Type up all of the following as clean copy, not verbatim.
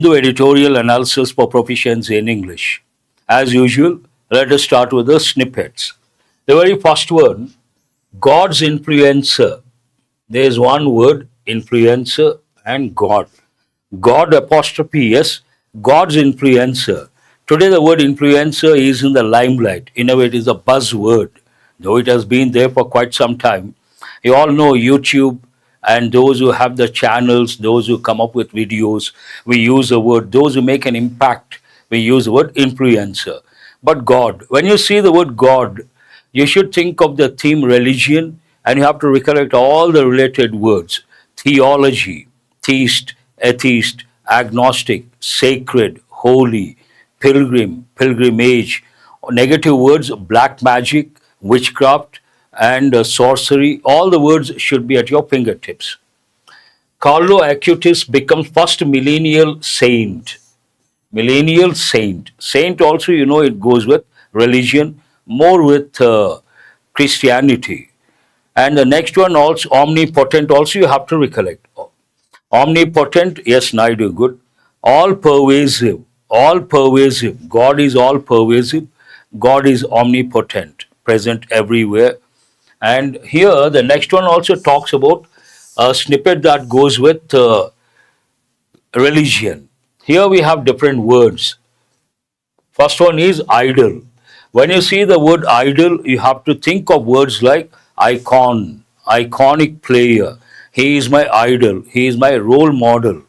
Do editorial analysis for proficiency in English. As usual, let us start with the snippets. The very first one, God's influencer. There is one word, influencer and God. God apostrophe S, God's influencer. Today the word influencer is in the limelight. In a way, it is a buzzword, though it has been there for quite some time. You all know YouTube and those who have the channels, those who come up with videos, we use the word, those who make an impact, we use the word influencer. But God, when you see the word God, you should think of the theme religion and you have to recollect all the related words theology, theist, atheist, agnostic, sacred, holy, pilgrim, pilgrimage, negative words, black magic, witchcraft, and sorcery. All the words should be at your fingertips. Carlo Acutis becomes first millennial saint. Millennial saint. Saint also, you know, it goes with religion, more with Christianity. And the next one also, omnipotent, also you have to recollect. Omnipotent, yes, Naidu, good. All pervasive, all pervasive. God is all pervasive. God is omnipotent, present everywhere. And here, the next one also talks about a snippet that goes with religion. Here we have different words. First one is idol. When you see the word idol, you have to think of words like icon, iconic player. He is my idol. He is my role model.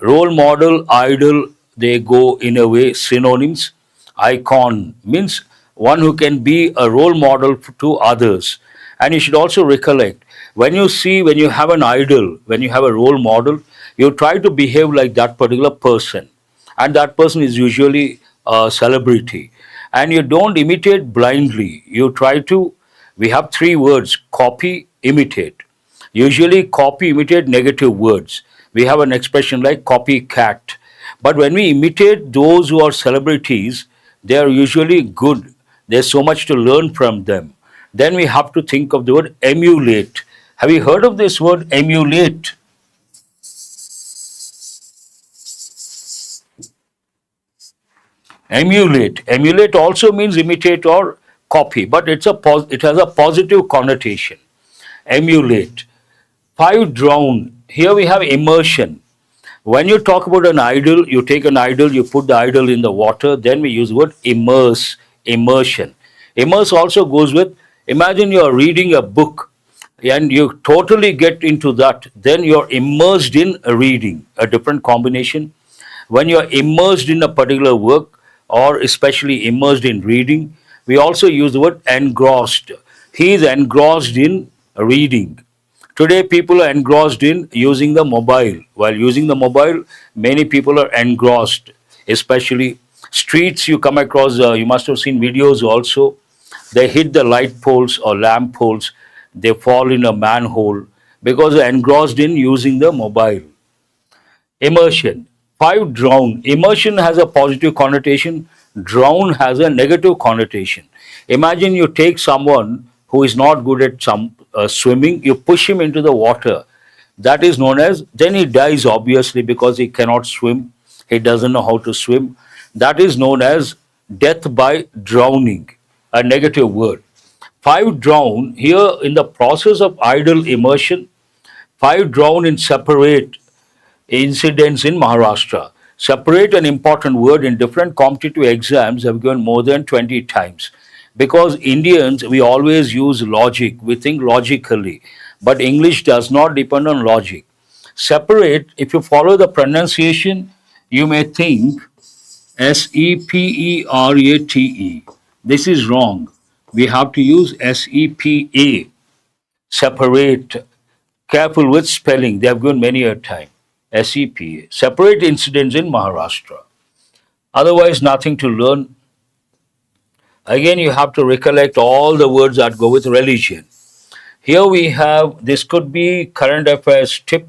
Role model, idol, they go in a way synonyms. Icon means one who can be a role model to others. And you should also recollect when you see, when you have an idol, when you have a role model, you try to behave like that particular person. And that person is usually a celebrity. And you don't imitate blindly. You try to, we have three words copy, imitate. Usually, copy, imitate negative words. We have an expression like copycat. But when we imitate those who are celebrities, they are usually good. There's so much to learn from them. Then we have to think of the word emulate. Have you heard of this word emulate? Emulate. Emulate also means imitate or copy, but it has a positive connotation. Emulate. Five drown. Here we have immersion. When you talk about an idol, you take an idol, you put the idol in the water, then we use the word immerse, immersion. Immerse also goes with, imagine you are reading a book and you totally get into that, then you're immersed in reading, a different combination. When you're immersed in a particular work or especially immersed in reading, we also use the word engrossed. He is engrossed in reading. Today, people are engrossed in using the mobile. While using the mobile, many people are engrossed, especially streets you come across. You must have seen videos also. They hit the light poles or lamp poles. They fall in a manhole because they're engrossed in using the mobile. Immersion. Five, drown. Immersion has a positive connotation. Drown has a negative connotation. Imagine you take someone who is not good at swimming, you push him into the water. That is known as, then he dies obviously because he cannot swim. He doesn't know how to swim. That is known as death by drowning, a negative word. Five, drown. Here in the process of idle immersion, five, drown in separate incidents in Maharashtra. Separate, an important word in different competitive exams, have given more than 20 times. Because Indians, we always use logic, we think logically, but English does not depend on logic. Separate, if you follow the pronunciation, you may think separate. This is wrong. We have to use sepa, separate. Careful with spelling, they have given many a time. SEPA, separate incidents in Maharashtra. Otherwise, nothing to learn. Again, you have to recollect all the words that go with religion. Here we have, this could be current affairs tip.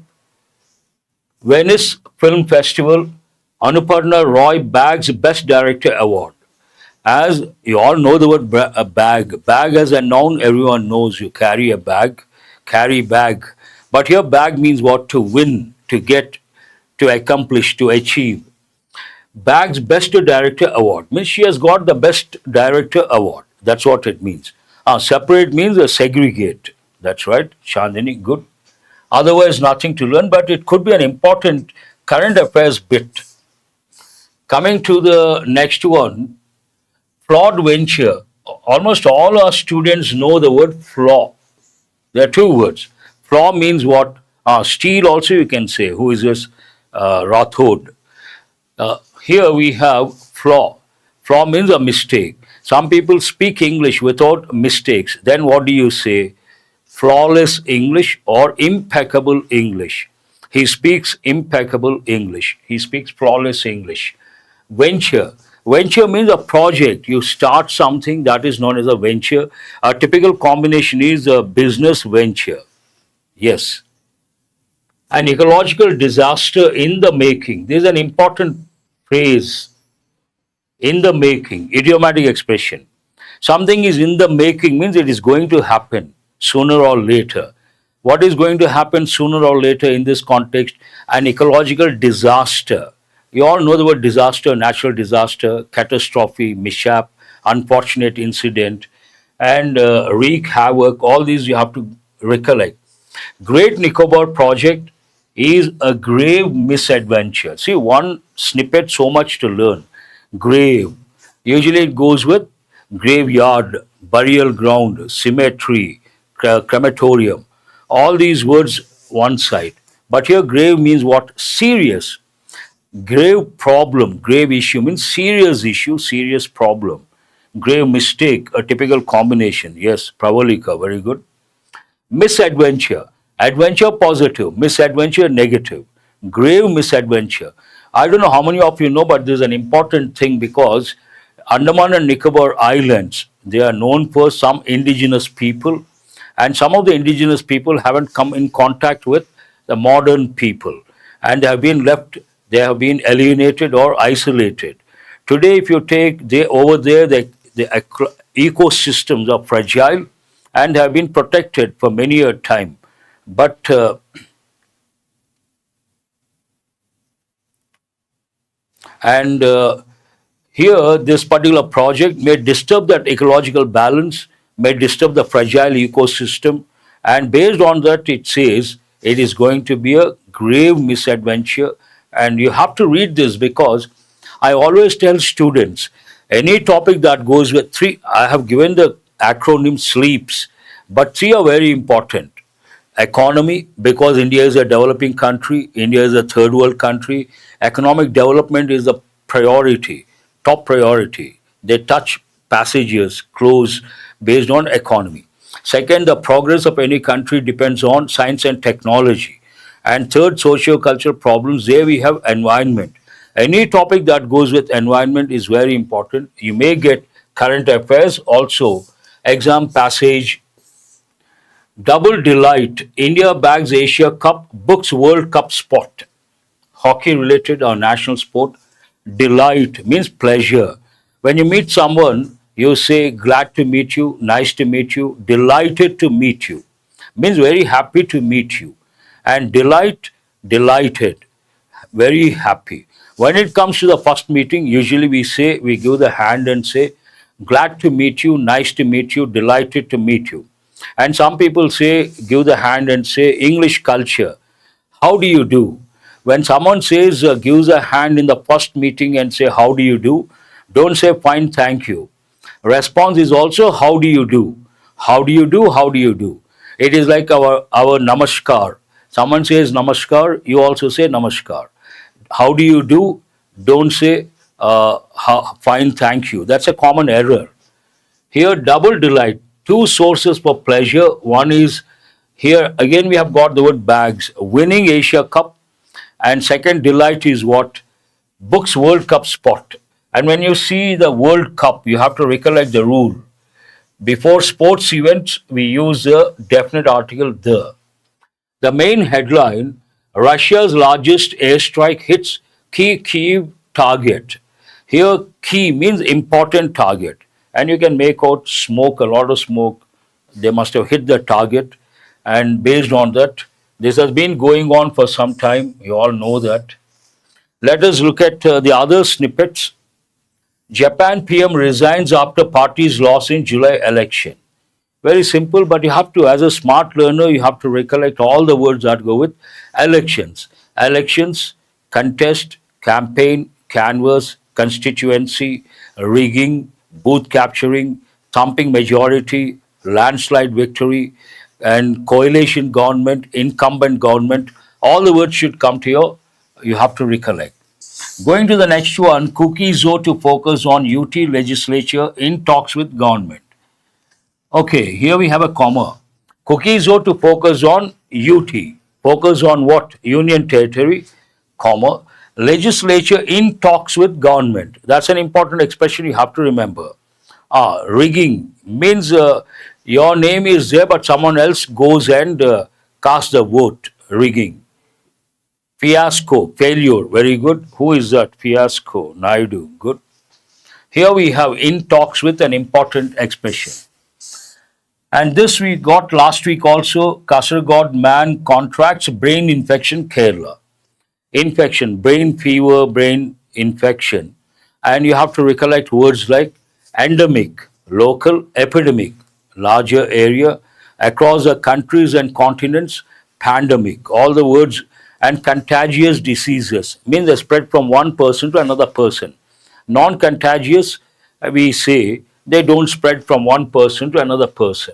Venice Film Festival, Anuparna Roy bags Best Director Award. As you all know the word bag. Bag as a noun, everyone knows you carry a bag, carry bag. But here bag means what? To win, to get, to accomplish, to achieve. Bag's Best Director Award means she has got the Best Director Award. That's what it means. Separate means segregate. That's right, Chandini, good. Otherwise, nothing to learn, but it could be an important current affairs bit. Coming to the next one, flawed venture. Almost all our students know the word flaw. There are two words. Flaw means what? Steal also you can say. Who is this? Rathod. Here we have flaw. Flaw means a mistake. Some people speak English without mistakes. Then what do you say? Flawless English or impeccable English. He speaks impeccable English. He speaks flawless English. Venture. Venture means a project. You start something that is known as a venture. A typical combination is a business venture. Yes. An ecological disaster in the making. This is an important phrase. In the making, idiomatic expression. Something is in the making means it is going to happen sooner or later. What is going to happen sooner or later in this context? An ecological disaster. You all know the word disaster, natural disaster, catastrophe, mishap, unfortunate incident, and wreak havoc. All these you have to recollect. Great Nicobar project is a grave misadventure. See, one snippet, so much to learn. Grave. Usually it goes with graveyard, burial ground, cemetery, crematorium. All these words one side. But here grave means what? Serious. Grave problem, grave issue means serious issue, serious problem. Grave mistake, a typical combination. Yes, Pravalika, very good. Misadventure. Adventure positive, misadventure negative. Grave misadventure. I don't know how many of you know, but this is an important thing because Andaman and Nicobar Islands, they are known for some indigenous people, and some of the indigenous people haven't come in contact with the modern people, and they have been left, they have been alienated or isolated. Today, if you take over there, the ecosystems are fragile and have been protected for many a time. But and here, this particular project may disturb that ecological balance, may disturb the fragile ecosystem, and based on that, it says it is going to be a grave misadventure. And you have to read this because I always tell students any topic that goes with three, I have given the acronym SLEEPS, but three are very important. Economy, because India is a developing country, India is a third world country. Economic development is a priority, top priority. They touch passages, close based on economy. Second, the progress of any country depends on science and technology. And third, socio-cultural problems. There we have environment. Any topic that goes with environment is very important. You may get current affairs also, exam passage. Double delight. India bags Asia Cup, books World Cup spot. Hockey related or national sport. Delight means pleasure. When you meet someone, you say glad to meet you, nice to meet you, delighted to meet you. Means very happy to meet you. And delight, delighted, very happy. When it comes to the first meeting, usually we give the hand and say, glad to meet you, nice to meet you, delighted to meet you. And some people say, give the hand and say, English culture, how do you do? When someone says, gives a hand in the first meeting and say, how do you do? Don't say, fine, thank you. Response is also, how do you do? How do you do? How do you do? It is like our namaskar. Someone says namaskar, you also say namaskar. How do you do? Don't say, fine, thank you. That's a common error. Here, double delight, two sources for pleasure. One is here, again, we have got the word bags, winning Asia Cup. And second, delight is what? Books World Cup spot. And when you see the World Cup, you have to recollect the rule. Before sports events, we use the definite article the. The main headline, Russia's largest airstrike hits key Kyiv target. Here, key means important target. And you can make out smoke, a lot of smoke. They must have hit the target. And based on that, this has been going on for some time. You all know that. Let us look at the other snippets. Japan PM resigns after party's loss in July election. Very simple, but you have to, as a smart learner, you have to recollect all the words that go with elections. Elections, contest, campaign, canvass, constituency, rigging, booth capturing, thumping majority, landslide victory, and coalition government, incumbent government. All the words should come to you have to recollect. Going to the next one, cookies zo to focus on UT legislature in talks with government. Okay, here we have a comma. Cookies ought to focus on UT. Focus on what? Union territory, comma. Legislature in talks with government. That's an important expression you have to remember. Rigging means your name is there, but someone else goes and casts the vote. Rigging. Fiasco, failure. Very good. Who is that? Fiasco, Naidu. Good. Here we have in talks with, an important expression. And this we got last week also. Kasaragod man contracts brain infection, Kerala. Infection, brain fever, brain infection. And you have to recollect words like endemic, local, epidemic, larger area, across the countries and continents, pandemic. All the words, and contagious diseases means they spread from one person to another person. Non-contagious, we say, they don't spread from one person to another person.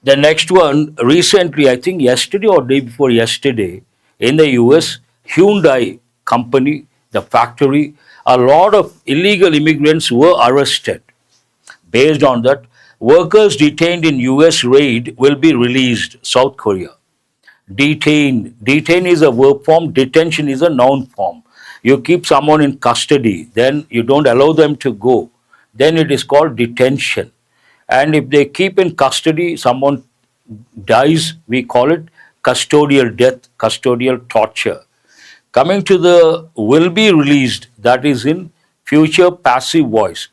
The next one, recently, I think yesterday or day before yesterday, in the US, Hyundai company, the factory, a lot of illegal immigrants were arrested. Based on that, workers detained in US raid will be released, South Korea. Detain is a verb form, detention is a noun form. You keep someone in custody, then you don't allow them to go, then it is called detention. And if they keep in custody, someone dies, we call it custodial death, custodial torture. Coming to the will be released, that is in future passive voice.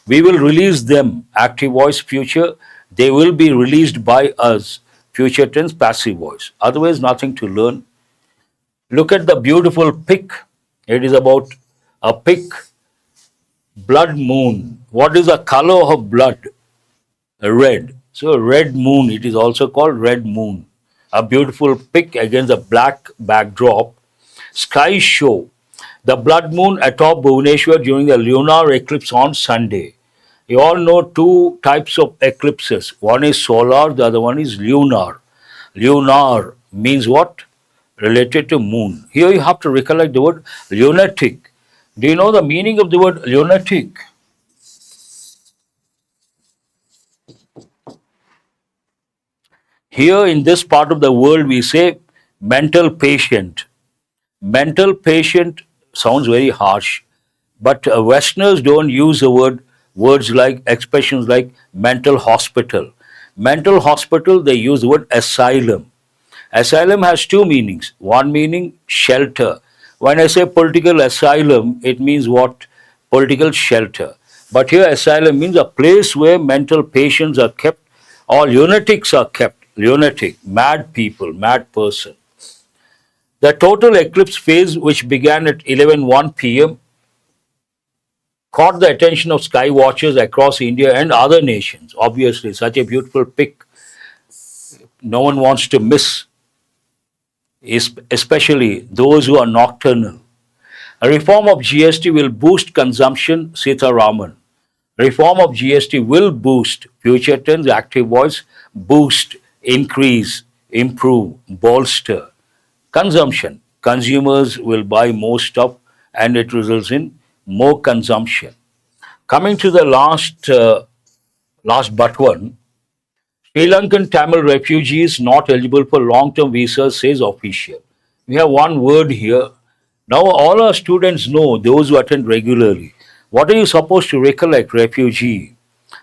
We will release them, active voice, future. They will be released by us, future tense, passive voice. Otherwise, nothing to learn. Look at the beautiful pic. It is about a pic, blood moon. What is the color of blood? Red. So red moon, it is also called red moon. A beautiful pic against a black backdrop. Sky show. The blood moon atop Bhubaneswar during the lunar eclipse on Sunday. You all know two types of eclipses. One is solar, the other one is lunar. Lunar means what? Related to moon. Here you have to recollect the word lunatic. Do you know the meaning of the word lunatic? Here in this part of the world, we say mental patient. Mental patient sounds very harsh, but Westerners don't use the words like expressions like mental hospital. Mental hospital, they use the word asylum. Asylum has two meanings. One meaning shelter. When I say political asylum, it means what? Political shelter. But here asylum means a place where mental patients are kept or lunatics are kept. Lunatic, mad people, mad person. The total eclipse phase, which began at 11:01 p.m., caught the attention of sky watchers across India and other nations. Obviously, such a beautiful pic, no one wants to miss, especially those who are nocturnal. A reform of GST will boost consumption, Sita Raman. Reform of GST will boost, future tense, active voice, boost, increase, improve, bolster consumption. Consumers will buy more stuff and it results in more consumption. Coming to the last but one, Sri Lankan Tamil refugees not eligible for long-term visas, says official. We have one word here. Now all our students know, those who attend regularly. What are you supposed to recollect? Refugee.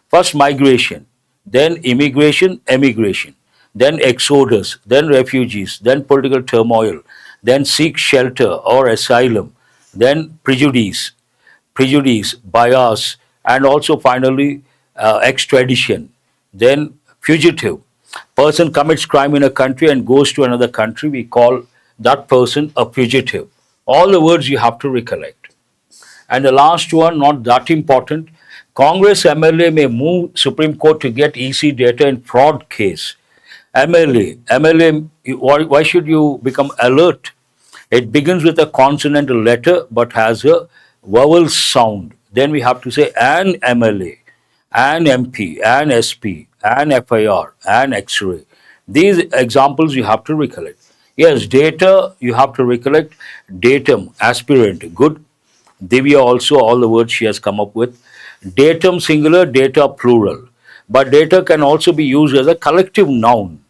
First migration, then immigration, emigration, then exodus, then refugees, then political turmoil, then seek shelter or asylum, then prejudice, bias, and also finally extradition, then fugitive. Person commits crime in a country and goes to another country, we call that person a fugitive. All the words you have to recollect. And the last one, not that important. Congress MLA may move Supreme Court to get EC data in fraud case. MLA, why should you become alert? It begins with a consonantal letter but has a vowel sound. Then we have to say an MLA, an MP, an SP, an FIR, an X-ray. These examples you have to recollect. Yes, data you have to recollect. Datum, aspirant, good. Divya also, all the words she has come up with. Datum singular, data plural. But data can also be used as a collective noun.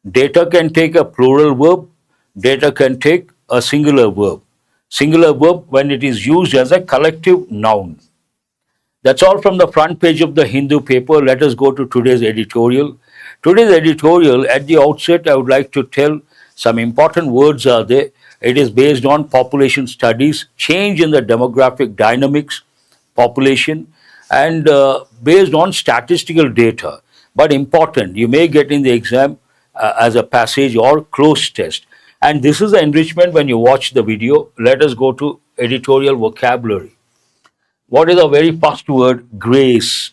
Data can take a plural verb, data can take a singular verb. Singular verb when it is used as a collective noun. That's all from the front page of the Hindu paper. Let us go to today's editorial. Today's editorial, at the outset, I would like to tell some important words are there. It is based on population studies, change in the demographic dynamics, population, and based on statistical data. But important, you may get in the exam as a passage or closed test. And this is the enrichment when you watch the video. Let us go to editorial vocabulary. What is the very first word? Grace.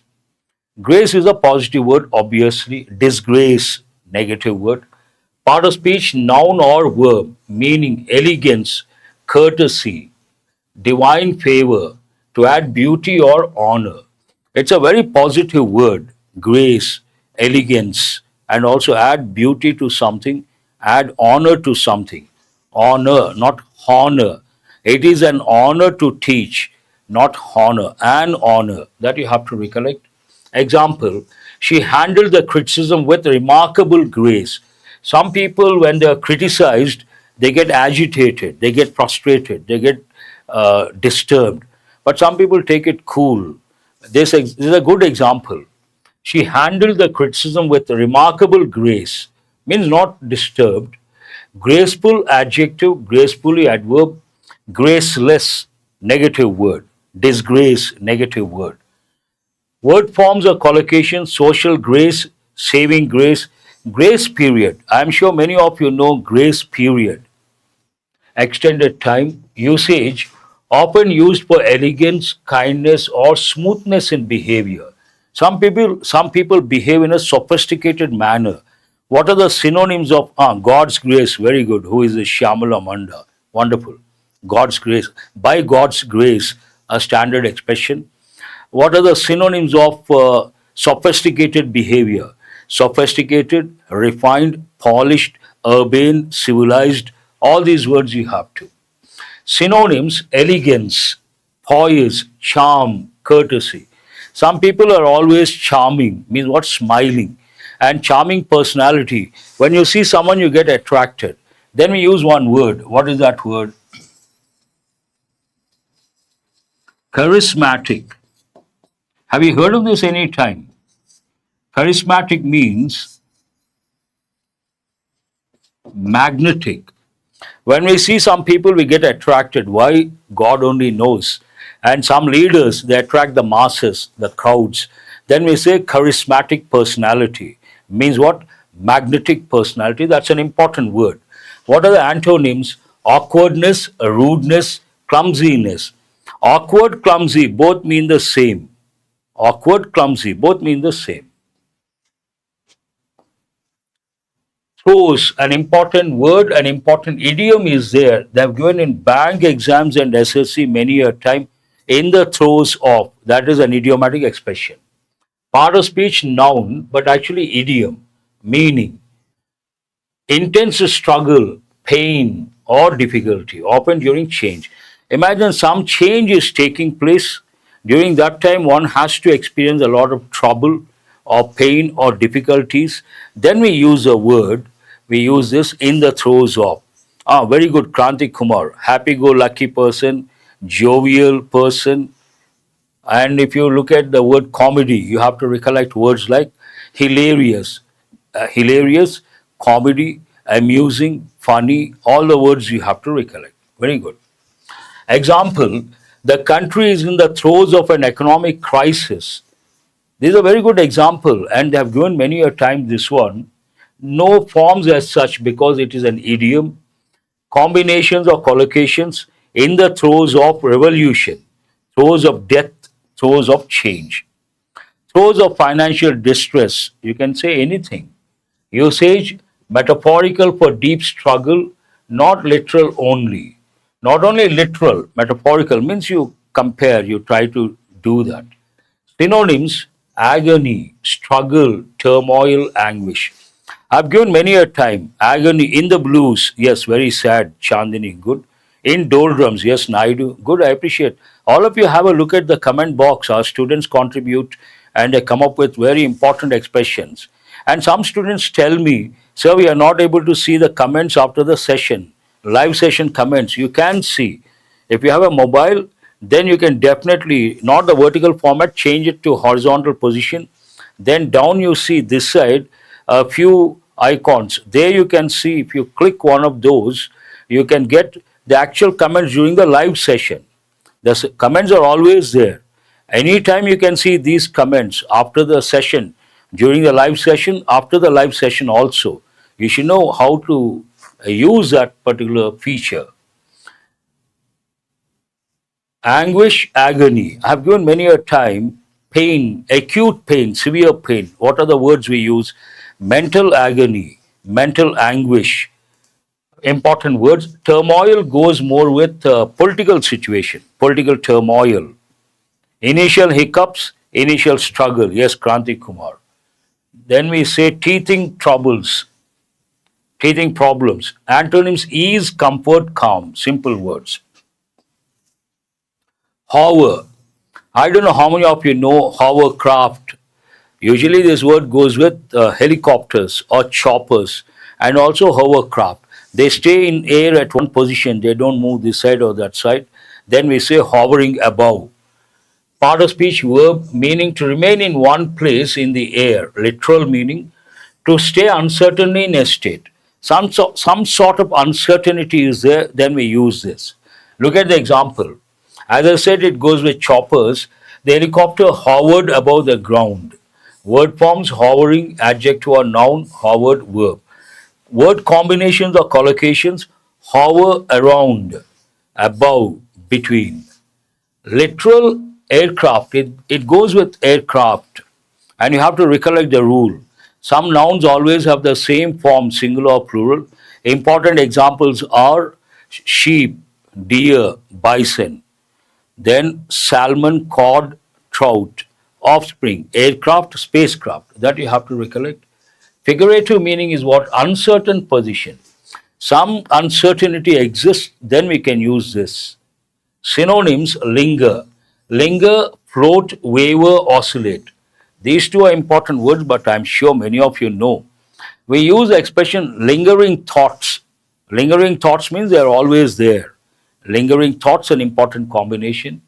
Grace is a positive word, obviously. Disgrace, negative word. Part of speech, noun or verb, meaning elegance, courtesy, divine favor, to add beauty or honor. It's a very positive word, grace, elegance, and also add beauty to something, add honor to something. Honor, not honor. It is an honor to teach, not honor, an honor that you have to recollect. Example, she handled the criticism with remarkable grace. Some people, when they are criticized, they get agitated, they get frustrated, they get disturbed. But some people take it cool. This is a good example. She handled the criticism with remarkable grace, means not disturbed. Graceful adjective, gracefully adverb, graceless negative word, disgrace negative word. Word forms or collocation, social grace, saving grace, grace period. I am sure many of you know grace period. Extended time, usage, often used for elegance, kindness, or smoothness in behavior. Some people behave in a sophisticated manner. What are the synonyms of God's grace? Very good. Who is the Shyamala Manda? Wonderful. God's grace. By God's grace, a standard expression. What are the synonyms of sophisticated behavior? Sophisticated, refined, polished, urbane, civilized. All these words you have to. Synonyms, elegance, poise, charm, courtesy. Some people are always charming, means what? Smiling. And charming personality. When you see someone, you get attracted. Then we use one word. What is that word? Charismatic. Have you heard of this any time? Charismatic means magnetic. When we see some people, we get attracted. Why? God only knows. And some leaders, they attract the masses, the crowds. Then we say charismatic personality. Means what? Magnetic personality. That's an important word. What are the antonyms? Awkwardness, rudeness, clumsiness. Awkward, clumsy, both mean the same. Awkward, clumsy, both mean the same. Throws, an important word, an important idiom is there. They have given in bank exams and SSC many a time. In the throes of, that is an idiomatic expression. Part of speech, noun, but actually idiom, meaning intense struggle, pain, or difficulty, often during change. Imagine some change is taking place. During that time, one has to experience a lot of trouble or pain or difficulties. Then we use a word, we use this in the throes of. Very good, Kranti Kumar, happy-go-lucky person, jovial person. And if you look at the word comedy, you have to recollect words like hilarious, hilarious, comedy, amusing, funny, all the words you have to recollect. Very good. Example, the country is in the throes of an economic crisis. This is a very good example, and they have given many a time this one. No forms as such because it is an idiom. Combinations or collocations, in the throes of revolution, throes of death, throes of change, throes of financial distress. You can say anything. Usage metaphorical for deep struggle, not literal only. Not only literal, metaphorical means you compare, you try to do that. Synonyms: agony, struggle, turmoil, anguish. I've given many a time agony in the blues. Yes, very sad. Chandini, good. In doldrums, yes, Naidu, good. I appreciate. All of you have a look at the comment box. Our students contribute and they come up with very important expressions. And some students tell me, sir, we are not able to see the comments after the session, live session comments. You can see. If you have a mobile, then you can definitely, not the vertical format, change it to horizontal position. Then down you see this side a few icons. There you can see, if you click one of those, you can get the actual comments during the live session. The comments are always there. Anytime you can see these comments after the session, during the live session, after the live session also. You should know how to use that particular feature. Anguish, agony. I have given many a time pain, acute pain, severe pain. What are the words we use? Mental agony, mental anguish. Important words. Turmoil goes more with political situation, political turmoil. Initial hiccups, initial struggle. Yes, Kranti Kumar. Then we say teething troubles, teething problems. Antonyms: ease, comfort, calm. Simple words. Hover. I don't know how many of you know hovercraft. Usually this word goes with helicopters or choppers and also hovercraft. They stay in air at one position. They don't move this side or that side. Then we say hovering above. Part of speech verb meaning to remain in one place in the air. Literal meaning to stay uncertainly in a state. Some sort of uncertainty is there, then we use this. Look at the example. As I said, it goes with choppers. The helicopter hovered above the ground. Word forms: hovering, adjective or noun, hovered, verb. Word combinations or collocations: hover around, above, between. Literal: aircraft, it goes with aircraft. And you have to recollect the rule. Some nouns always have the same form, singular or plural. Important examples are sheep, deer, bison. Then salmon, cod, trout. Offspring, aircraft, spacecraft. That you have to recollect. Figurative meaning is what? Uncertain position. Some uncertainty exists, then we can use this. Synonyms: linger. Linger, float, waver, oscillate. These two are important words, but I'm sure many of you know. We use the expression lingering thoughts. Lingering thoughts means they're always there. Lingering thoughts, an important combination.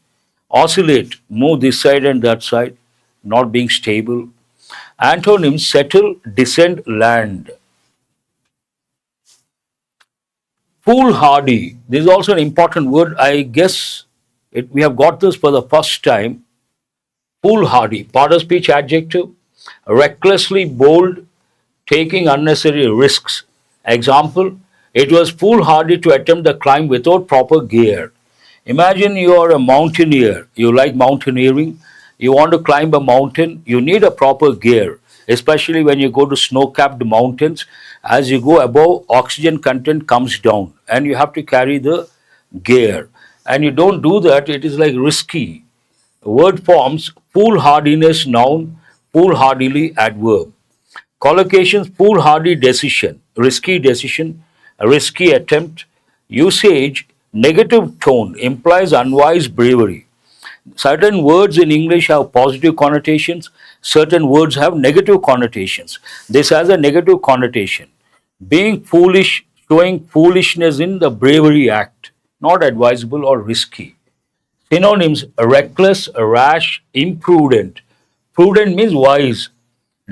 Oscillate, move this side and that side, not being stable. Antonyms: settle, descend, land. Foolhardy, this is also an important word. I guess we have got this for the first time. Foolhardy, part of speech adjective. Recklessly bold, taking unnecessary risks. Example: it was foolhardy to attempt the climb without proper gear. Imagine you are a mountaineer, you like mountaineering, you want to climb a mountain, you need a proper gear, especially when you go to snow capped mountains. As you go above, oxygen content comes down and you have to carry the gear. And you don't do that, it is like risky. Word forms: foolhardiness, noun, foolhardily, adverb. Collocations: foolhardy decision, a risky attempt. Usage: negative tone, implies unwise bravery. Certain words in English have positive connotations, certain words have negative connotations. This has a negative connotation. Being foolish, showing foolishness in the bravery act, not advisable or risky. Synonyms: reckless, rash, imprudent. Prudent means wise.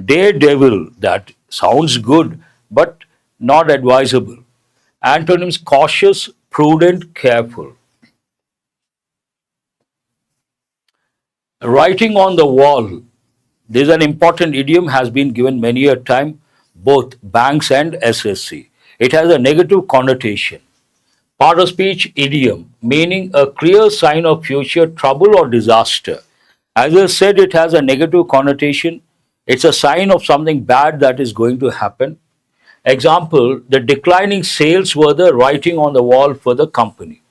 Daredevil, that sounds good, but not advisable. Antonyms: cautious, prudent, careful. Writing on the wall. This is an important idiom, has been given many a time, both banks and SSC. It has a negative connotation. Part of speech idiom, meaning a clear sign of future trouble or disaster. As I said, it has a negative connotation. It's a sign of something bad that is going to happen. Example, the declining sales were the writing on the wall for the company.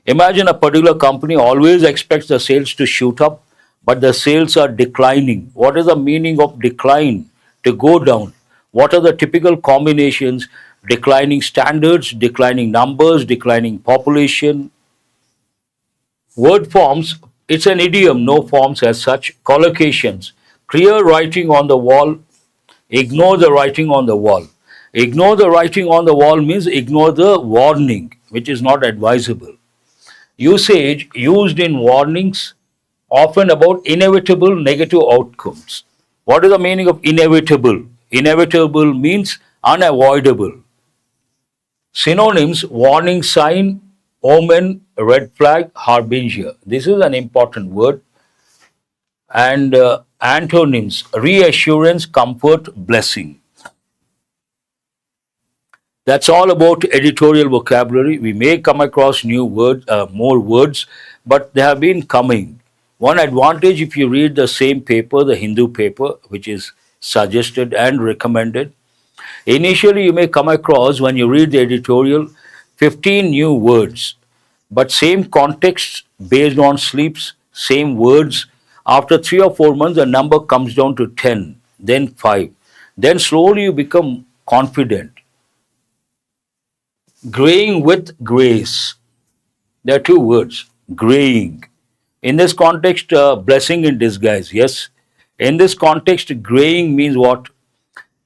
Imagine a particular company always expects the sales to shoot up, but the sales are declining. What is the meaning of decline? To go down. What are the typical combinations? Declining standards, declining numbers, declining population. Word forms, it's an idiom, no forms as such. Collocations, clear writing on the wall, ignore the writing on the wall. Ignore the writing on the wall means ignore the warning, which is not advisable. Usage used in warnings, often about inevitable negative outcomes. What is the meaning of inevitable? Inevitable means unavoidable. Synonyms, warning sign, omen, red flag, harbinger. This is an important word. And antonyms, reassurance, comfort, blessing. That's all about editorial vocabulary. We may come across new words, more words, but they have been coming. One advantage if you read the same paper, the Hindu paper, which is suggested and recommended, initially you may come across when you read the editorial 15 new words, but same context based on sleeps, same words. After 3 or 4 months, the number comes down to 10, then 5. Then slowly you become confident. Graying with grace. There are two words. Graying. In this context, blessing in disguise. Yes. In this context, graying means what?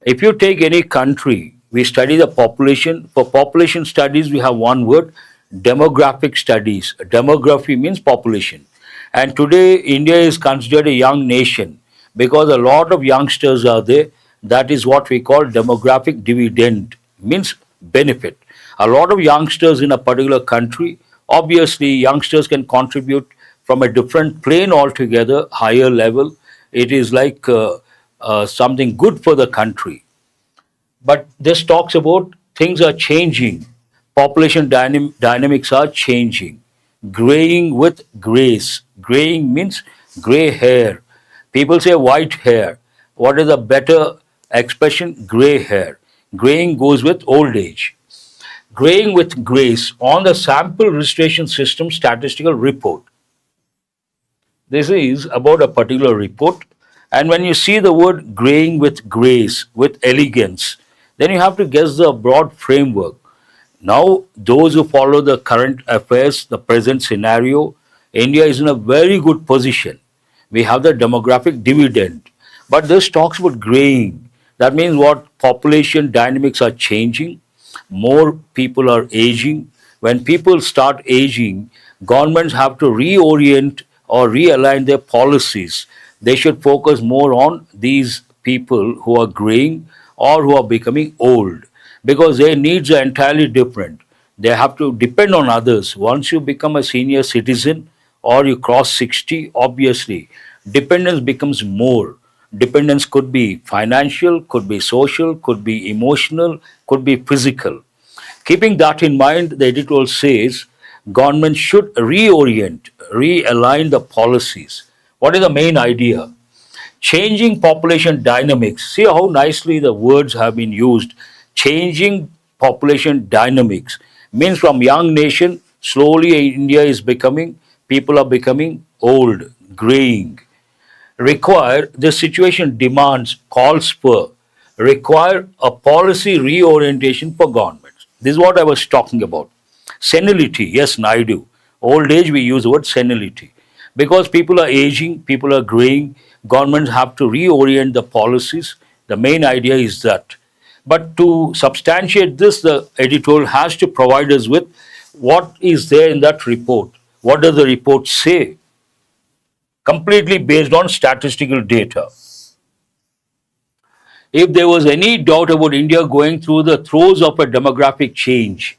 If you take any country, we study the population. For population studies, we have one word, demographic studies. Demography means population. And today, India is considered a young nation because a lot of youngsters are there. That is what we call demographic dividend, means benefit. A lot of youngsters in a particular country, obviously, youngsters can contribute from a different plane altogether, higher level. It is like something good for the country. But this talks about things are changing. Population dynamics are changing. Graying with grace. Graying means gray hair. People say white hair. What is a better expression? Gray hair. Graying goes with old age. Graying with grace on the sample registration system statistical report. This is about a particular report. And when you see the word graying with grace, with elegance, then you have to guess the broad framework. Now, those who follow the current affairs, the present scenario, India is in a very good position. We have the demographic dividend. But this talks about graying. That means what? Population dynamics are changing. More people are aging. When people start aging, governments have to reorient or realign their policies. They should focus more on these people who are graying or who are becoming old because their needs are entirely different. They have to depend on others. Once you become a senior citizen or you cross 60, obviously, dependence becomes more. Dependence could be financial, could be social, could be emotional, could be physical. Keeping that in mind, the editorial says government should reorient, realign the policies. What is the main idea? Changing population dynamics. See how nicely the words have been used. Changing population dynamics means from young nation, slowly India is becoming, people are becoming old, graying. Require, the situation demands, calls for, require a policy reorientation for governments. This is what I was talking about. Senility, yes, Naidu. Old age, we use the word senility. Because people are aging, people are graying, governments have to reorient the policies. The main idea is that. But to substantiate this, the editorial has to provide us with what is there in that report. What does the report say? Completely based on statistical data. If there was any doubt about India going through the throes of a demographic change,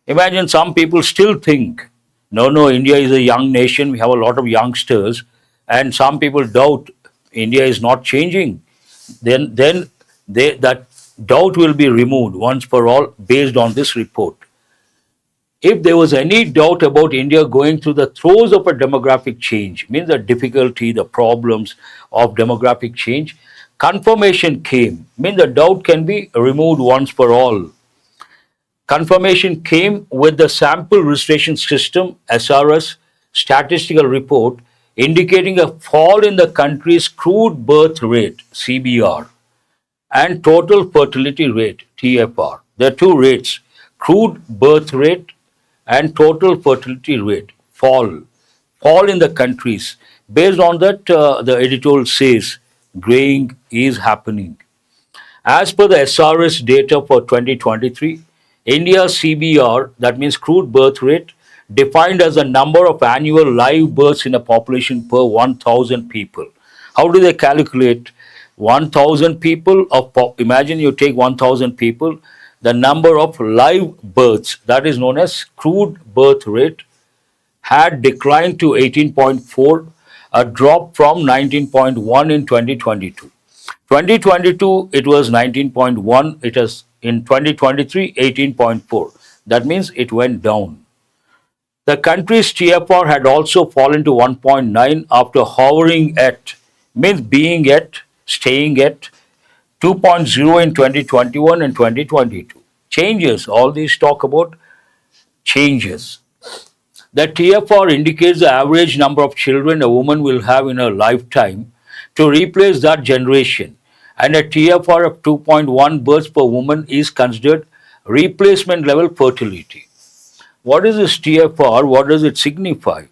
imagine some people still think, no, India is a young nation, we have a lot of youngsters, and some people doubt India is not changing. Then that doubt will be removed once for all based on this report. If there was any doubt about India going through the throes of a demographic change, means the difficulty, the problems of demographic change, confirmation came, means the doubt can be removed once for all. Confirmation came with the sample registration system SRS statistical report indicating a fall in the country's crude birth rate CBR and total fertility rate TFR. There are two rates, crude birth rate and total fertility rate fall in the countries. Based on that, the editorial says graying is happening. As per the SRS data for 2023, India's CBR, that means crude birth rate, defined as the number of annual live births in a population per 1,000 people. How do they calculate 1,000 people imagine you take 1,000 people, the number of live births, that is known as crude birth rate, had declined to 18.4, a drop from 19.1 in 2022. 2022 it was 19.1, it is in 2023 18.4. That means it went down. The country's TFR had also fallen to 1.9 after hovering at, means being at, staying at 2.0 in 2021 and 2022. Changes, all these talk about changes. The TFR indicates the average number of children a woman will have in her lifetime to replace that generation, and a TFR of 2.1 births per woman is considered replacement level fertility. What is this TFR? What does it signify?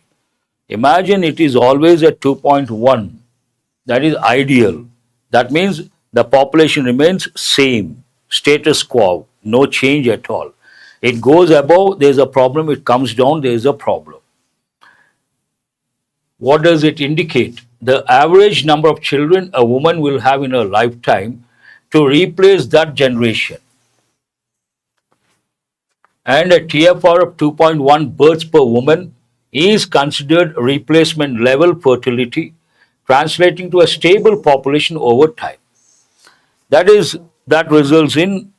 Imagine it is always at 2.1. That is ideal. That means the population remains same, status quo, no change at all. It goes above, there is a problem. It comes down, there is a problem. What does it indicate? The average number of children a woman will have in her lifetime to replace that generation. And a TFR of 2.1 births per woman is considered replacement level fertility, translating to a stable population over time. That results in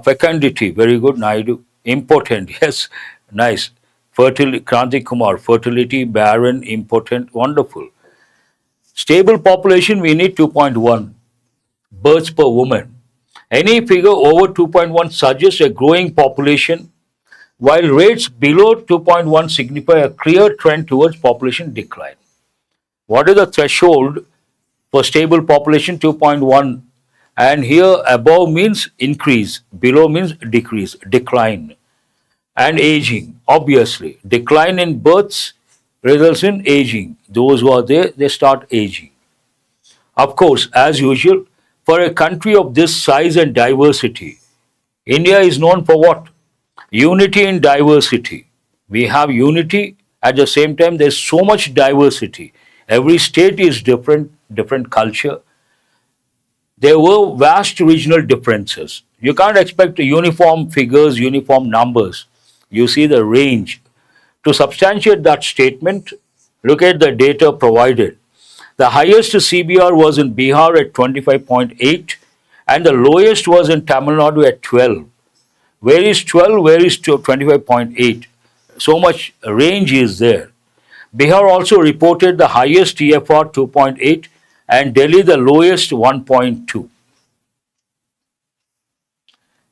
fecundity. Very good, Naidu. Impotent, yes, nice. Fertility, Kranti Kumar, fertility, barren, impotent, wonderful. Stable population, we need 2.1 births per woman. Any figure over 2.1 suggests a growing population, while rates below 2.1 signify a clear trend towards population decline. What is the threshold for stable population? 2.1. And here above means increase, below means decrease, decline. And aging, obviously. Decline in births results in aging. Those who are there, they start aging. Of course, as usual, for a country of this size and diversity, India is known for what? Unity in diversity. We have unity, at the same time there's so much diversity. Every state is different, different culture. There were vast regional differences. You can't expect uniform figures, uniform numbers. You see the range. To substantiate that statement, look at the data provided. The highest CBR was in Bihar at 25.8 and the lowest was in Tamil Nadu at 12. Where is 12? Where is 25.8? So much range is there. Bihar also reported the highest TFR 2.8 and Delhi the lowest 1.2.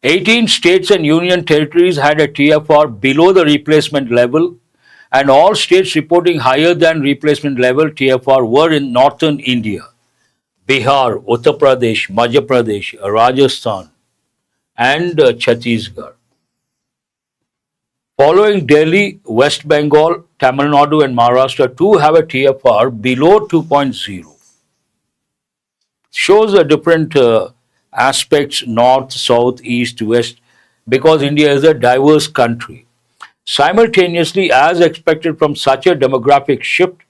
18 states and union territories had a TFR below the replacement level, and all states reporting higher than replacement level TFR were in northern India: Bihar, Uttar Pradesh, Madhya Pradesh, Rajasthan, and Chhattisgarh. Following Delhi, West Bengal, Tamil Nadu, and Maharashtra too have a TFR below 2.0. Shows the different aspects, north, south, east, west, because India is a diverse country. Simultaneously, as expected from such a demographic shift,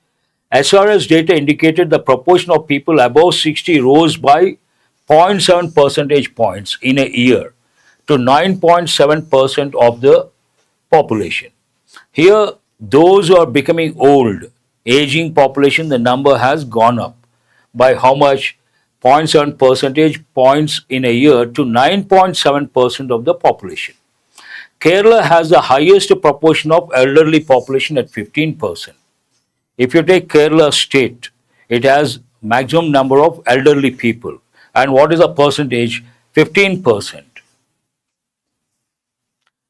SRS data indicated the proportion of people above 60 rose by zero point 0.7 percentage points in a year to 9.7% of the population. Here, those who are becoming old, aging population, the number has gone up by how much? 0.7 percentage points in a year to 9.7% of the population. Kerala has the highest proportion of elderly population at 15%. If you take Kerala state, it has maximum number of elderly people. And what is the percentage? 15%.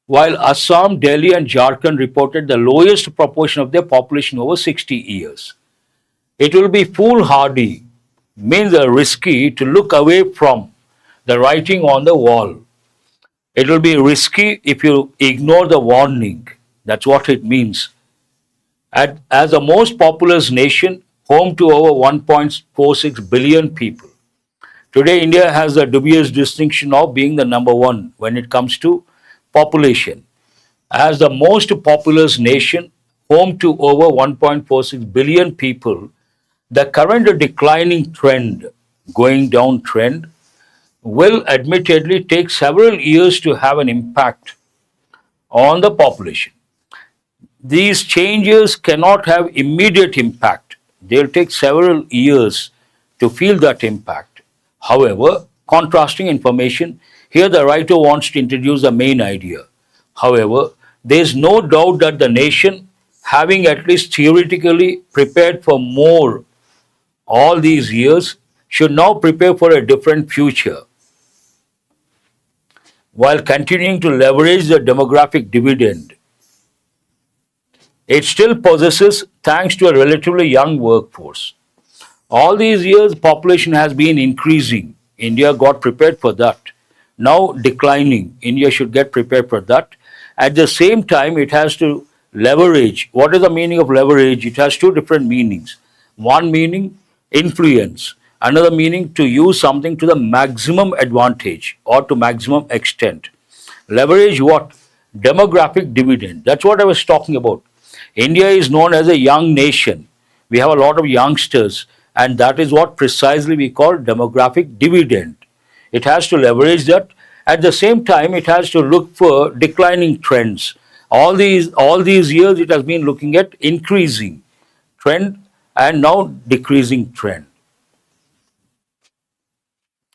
While Assam, Delhi, and Jharkhand reported the lowest proportion of their population over 60 years. It will be foolhardy, means risky, to look away from the writing on the wall. It will be risky if you ignore the warning. That's what it means. As the most populous nation, home to over 1.46 billion people. Today, India has the dubious distinction of being the number one when it comes to population. As the most populous nation, home to over 1.46 billion people, the current declining trend, going down trend, will admittedly take several years to have an impact on the population. These changes cannot have immediate impact. They'll take several years to feel that impact. However, contrasting information, here the writer wants to introduce the main idea. However, there is no doubt that the nation, having at least theoretically prepared for more all these years, should now prepare for a different future while continuing to leverage the demographic dividend it still possesses thanks to a relatively young workforce. All these years, population has been increasing. India got prepared for that. Now declining. India should get prepared for that. At the same time, it has to leverage. What is the meaning of leverage? It has two different meanings. One meaning, influence. Another meaning, to use something to the maximum advantage or to maximum extent. Leverage what? Demographic dividend. That's what I was talking about. India is known as a young nation. We have a lot of youngsters, and that is what precisely we call demographic dividend. It has to leverage that. At the same time, it has to look for declining trends. All these years, it has been looking at increasing trend and now decreasing trend.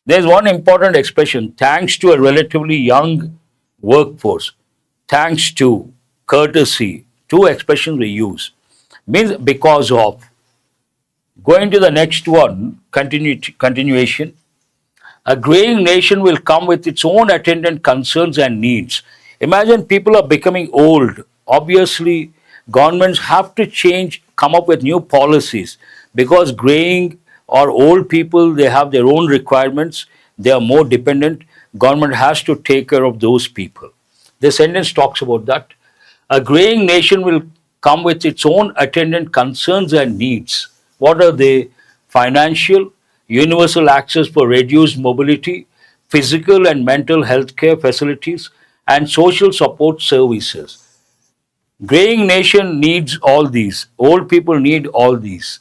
There's one important expression, thanks to a relatively young workforce, thanks to, courtesy, two expressions we use. Means because of. Going to the next one, continuation. A growing nation will come with its own attendant concerns and needs. Imagine people are becoming old. Obviously, governments have to change, come up with new policies because graying or old people, they have their own requirements. They are more dependent. Government has to take care of those people. The sentence talks about that. A graying nation will come with its own attendant concerns and needs. What are they? Financial, universal access for reduced mobility, physical and mental health care facilities, and social support services. Graying nation needs all these. Old people need all these.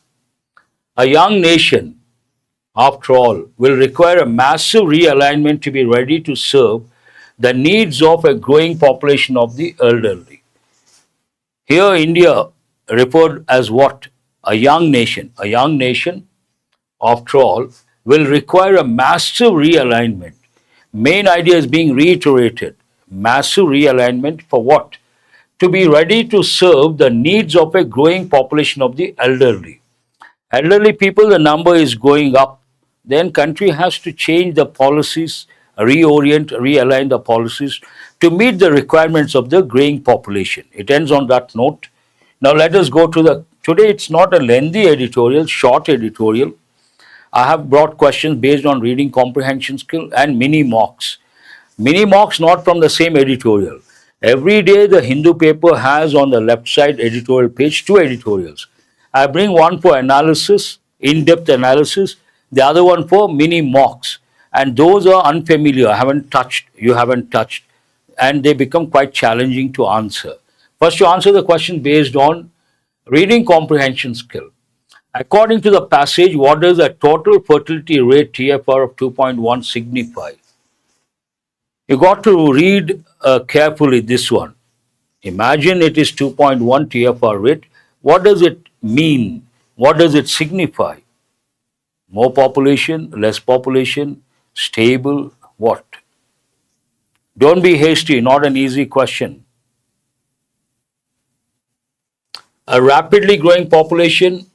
A young nation, after all, will require a massive realignment to be ready to serve the needs of a growing population of the elderly. Here, India referred as what? A young nation. A young nation, after all, will require a massive realignment. Main idea is being reiterated. Massive realignment for what? To be ready to serve the needs of a growing population of the elderly. Elderly people, the number is going up. Then country has to change the policies, reorient, realign the policies to meet the requirements of the growing population. It ends on that note. Now let us go to today it's not a lengthy editorial, short editorial. I have brought questions based on reading comprehension skill and mini mocks. Mini mocks not from the same editorial. Every day the Hindu paper has on the left side editorial page two editorials. I bring one for analysis, in-depth analysis, the other one for mini mocks. And those are unfamiliar, you haven't touched, and they become quite challenging to answer. First, you answer the question based on reading comprehension skill. According to the passage, what does a total fertility rate TFR of 2.1 signify? You got to read carefully this one. Imagine it is 2.1 TFR rate. What does it mean? What does it signify? More population, less population, stable, what? Don't be hasty, not an easy question. A rapidly growing population,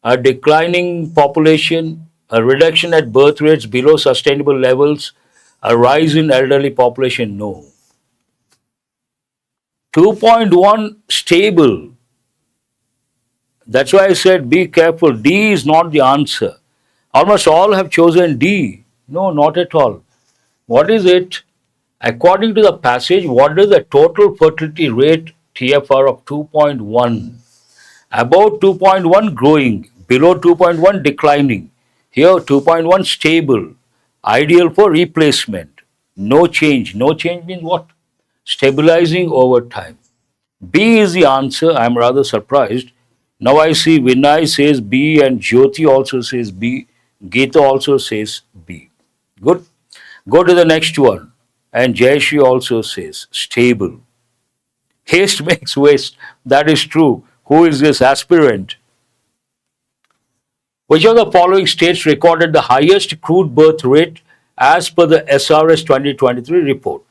a declining population, a reduction at birth rates below sustainable levels, a rise in elderly population, no. 2.1 stable. That's why I said be careful. D is not the answer. Almost all have chosen D. No, not at all. What is it? According to the passage, what is the total fertility rate TFR of 2.1? Above 2.1 growing, below 2.1 declining. Here 2.1 stable, ideal for replacement. No change. No change means what? Stabilizing over time. B is the answer. I'm rather surprised. Now I see Vinay says B and Jyoti also says B. Geeta also says B. Good. Go to the next one. And Jayashri also says stable. Haste makes waste. That is true. Who is this aspirant? Which of the following states recorded the highest crude birth rate as per the SRS 2023 report?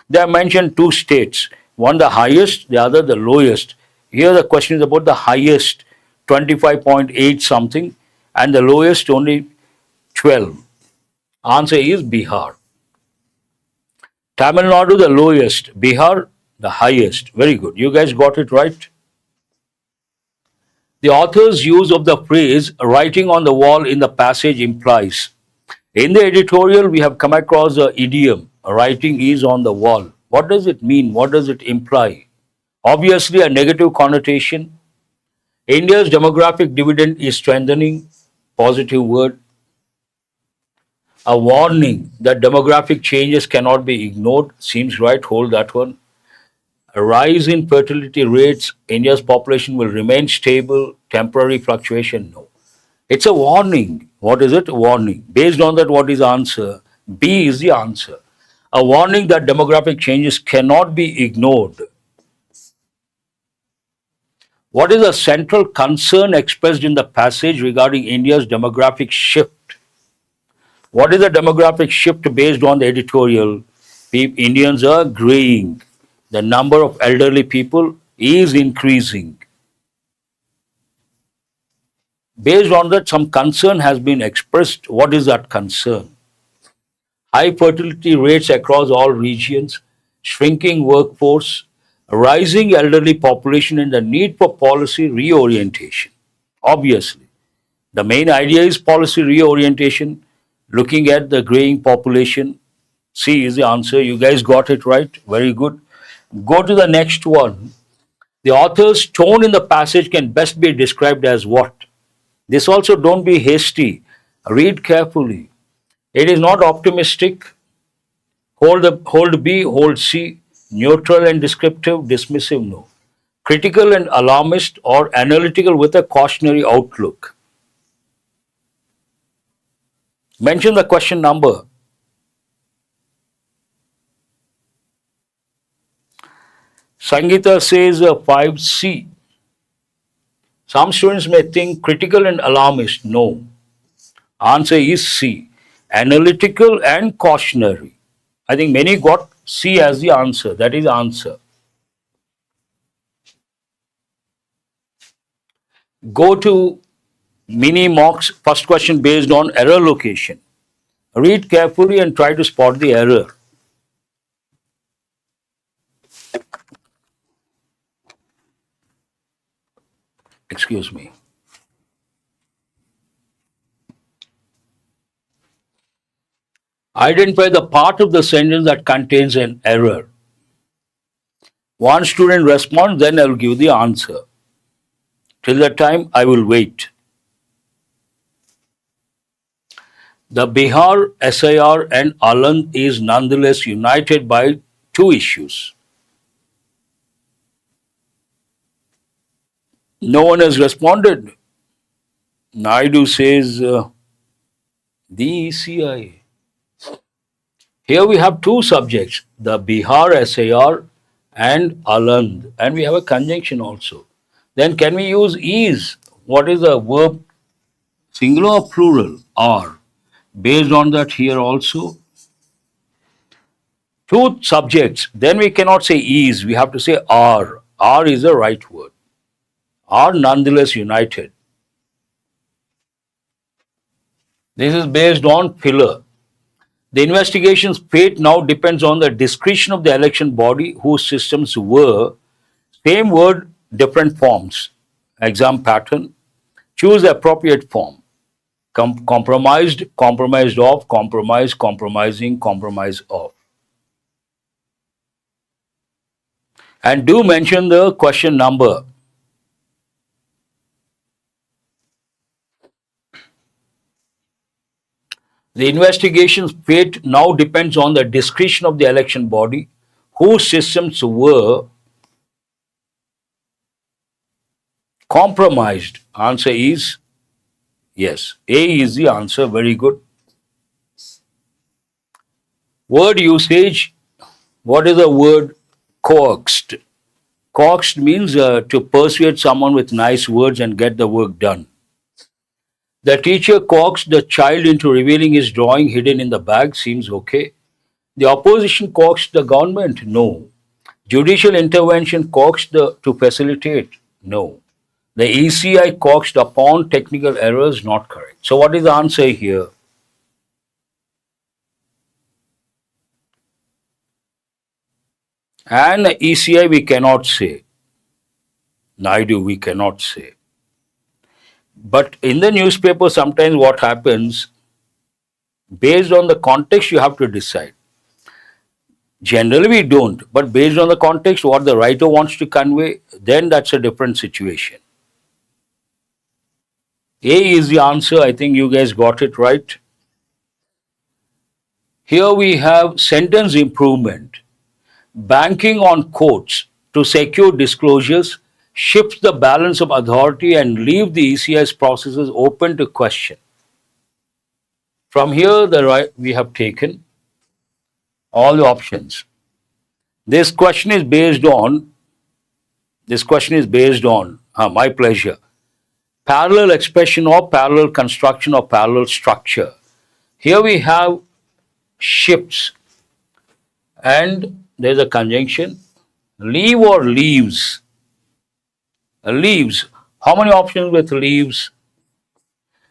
They have mentioned two states, one the highest, the other the lowest. Here the question is about the highest, 25.8 something, and the lowest only 12. Answer is Bihar. Tamil Nadu the lowest, Bihar the highest. Very good. You guys got it right. The author's use of the phrase writing on the wall in the passage implies. In the editorial, we have come across the idiom writing is on the wall. What does it mean? What does it imply? Obviously, a negative connotation. India's demographic dividend is strengthening. Positive word. A warning that demographic changes cannot be ignored. Seems right. Hold that one. A rise in fertility rates. India's population will remain stable. Temporary fluctuation. No. It's a warning. What is it? Warning. Based on that, what is the answer? B is the answer. A warning that demographic changes cannot be ignored. What is the central concern expressed in the passage regarding India's demographic shift? What is the demographic shift based on the editorial? Indians are graying. The number of elderly people is increasing. Based on that, some concern has been expressed. What is that concern? High fertility rates across all regions, shrinking workforce, rising elderly population, and the need for policy reorientation. Obviously, the main idea is policy reorientation, looking at the graying population. C is the answer. You guys got it right. Very good. Go to the next one. The author's tone in the passage can best be described as what? This also don't be hasty. Read carefully. It is not optimistic. Hold B, hold C. Neutral and descriptive, dismissive, no. Critical and alarmist or analytical with a cautionary outlook. Mention the question number. Sangeeta says 5C. Some students may think critical and alarmist. No. Answer is C. Analytical and cautionary. I think many got C as the answer. That is the answer. Go to mini mocks. First question based on error location. Read carefully and try to spot the error. Excuse me. Identify the part of the sentence that contains an error. One student responds, then I will give the answer. Till that time, I will wait. The Bihar, SIR and Aland is nonetheless united by two issues. No one has responded. Naidu says the ECI. Here we have two subjects, the Bihar SAR and Aland, and we have a conjunction also. Then can we use is? What is the verb? Singular or plural? Are. Based on that here also. Two subjects, then we cannot say is, we have to say are. Are is the right word. Are nonetheless united. This is based on filler. The investigation's fate now depends on the discretion of the election body whose systems were, same word, different forms. Exam pattern. Choose the appropriate form. Compromised, compromised of, compromise, compromising, compromise of. And do mention the question number. The investigation's fate now depends on the discretion of the election body whose systems were compromised. Answer is yes. A is the answer. Very good. Word usage. What is the word coaxed? Coaxed means to persuade someone with nice words and get the work done. The teacher coaxed the child into revealing his drawing hidden in the bag. Seems okay. The opposition coaxed the government. No. Judicial intervention coaxed to facilitate. No. The ECI coaxed upon technical errors. Not correct. So what is the answer here? And ECI we cannot say. Neither we cannot say. But in the newspaper, sometimes what happens, based on the context, you have to decide. Generally, we don't, but based on the context, what the writer wants to convey, then that's a different situation. A is the answer. I think you guys got it right. Here we have sentence improvement. Banking on courts to secure disclosures shifts the balance of authority and leave the ECI's processes open to question. From here, we have taken all the options. This question is based on my pleasure. Parallel expression or parallel construction or parallel structure. Here we have shifts and there's a conjunction. Leave or leaves. Leaves. How many options with leaves?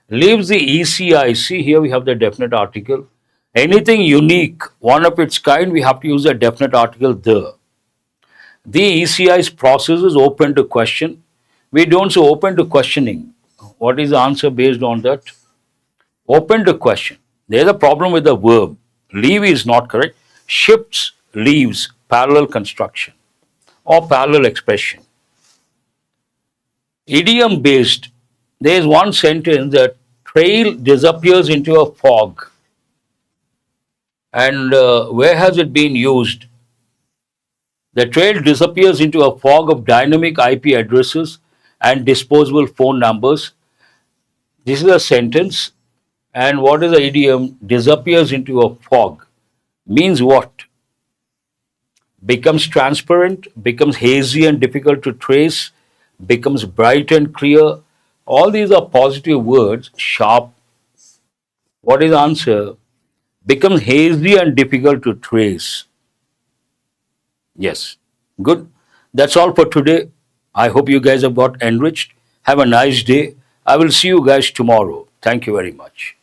Leaves the ECI. See here we have the definite article. Anything unique, one of its kind, we have to use a definite article the. The ECI's process is open to question. We don't say open to questioning. What is the answer based on that? Open to question. There's a problem with the verb. Leave is not correct. Shifts, leaves, parallel construction or parallel expression. Idiom based. There is one sentence that trail disappears into a fog. And where has it been used? The trail disappears into a fog of dynamic IP addresses and disposable phone numbers. This is a sentence. And what is the idiom? Disappears into a fog. Means what? Becomes transparent, becomes hazy and difficult to trace, becomes bright and clear. All these are positive words. Sharp. What is the answer? Becomes hazy and difficult to trace. Yes. Good. That's all for today. I hope you guys have got enriched. Have a nice day. I will see you guys tomorrow. Thank you very much.